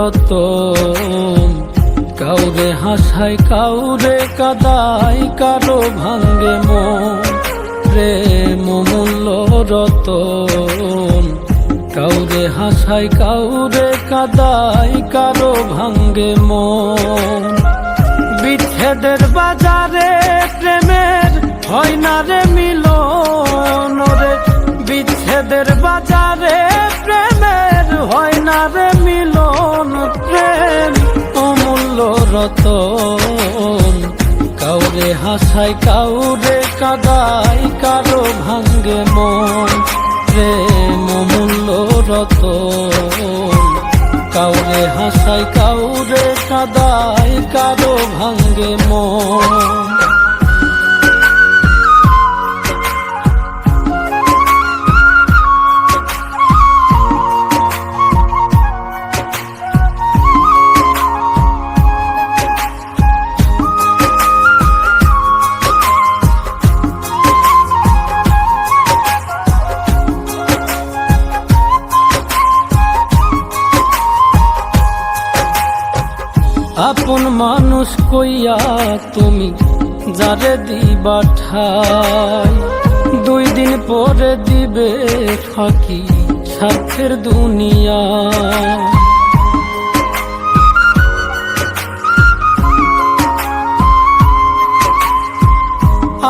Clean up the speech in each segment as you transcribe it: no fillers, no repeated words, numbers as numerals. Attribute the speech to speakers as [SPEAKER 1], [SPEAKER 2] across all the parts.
[SPEAKER 1] রতন, কাউরে হাসায় কাউরে কাদায়, কারো ভাঙ্গে মন। প্রেম মূল্য রতন, কাউরে হাসায় কাউরে কাদায়, কারো ভাঙ্গে মন। বিচ্ছেদের বাজারে প্রেমের হয় না রে মিলন রে, বিচ্ছেদের বাজারে প্রেমের হয় না রে মিলন। প্রেম অমূল্য রতন, কাউরে হাসায় কাউরে কাদায়, কারো ভাঙ্গে মন। প্রেম অমূল্য রতন, কাউরে হাসায় কাউরে কাদায়, কারো ভাঙ্গে মন। আপন মানুষ কইয়া তুমি যারে দিবা ঠাই, 2 দিন পরে দিবে ফাঁকি স্বার্থের দুনিয়া।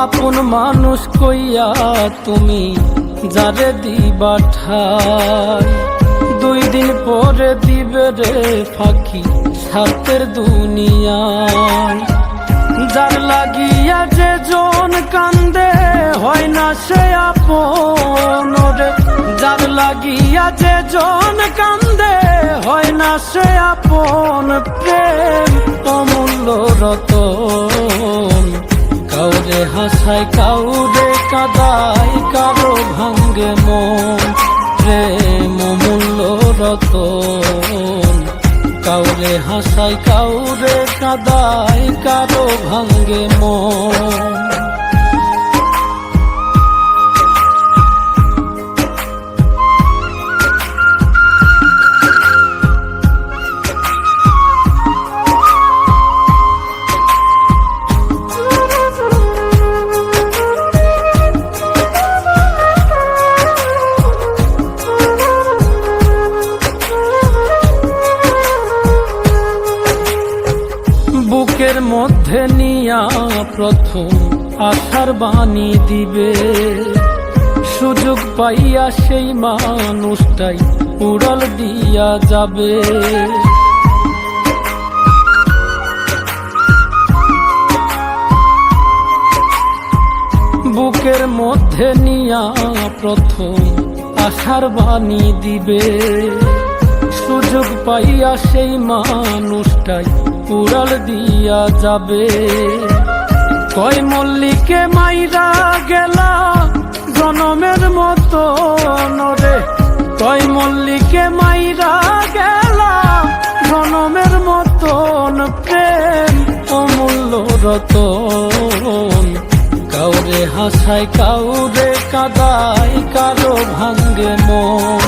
[SPEAKER 1] আপন মানুষ কইয়া তুমি যারে দিবা ঠাই, 2 দিন পরে দিবে রে ফাঁকি স্বার্থের দুনিয়ায়। যার লাগিয়া যে জন কান্দে হয় না সে আপন রে, যার লাগিয়া যে জন কান্দে হয় না সে আপন। প্রেম অমূল্য রতন, কাউরে হাসায় কাউরে কাদায়, কারো ভাঙ্গে মন। প্রেম অমূল্য রতন, কাউরে হাসায় কাউরে কাদায়, কারো ভাঙ্গে মন। বুকের মধ্যে নিয়া প্রথম আশার বাণী দিবে, সুযোগ পাইয়া সেই মানুষটাই উড়াল দিয়া যাবে। বুকের মধ্যে নিয়া প্রথম আশার বাণী দিবে, সুযোগ পাইয়া সেই মানুষটাই উড়াল দিয়া যাবে। কয় মল্লিকে মাইরা গেলা জনমের মতো রে, কয় মল্লিকে মাইরা গেলা জনমের মতন। প্রেম অমূল্য রতন, কাউরে হাসায় কাউরে কাদায়, কারো ভাঙ্গে মন।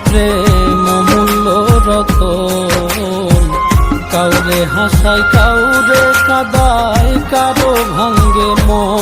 [SPEAKER 1] প্রেম অমূল্য রতন, কাউরে হাসায় কাউরে কাদায়, কারো ভাঙ্গে মন।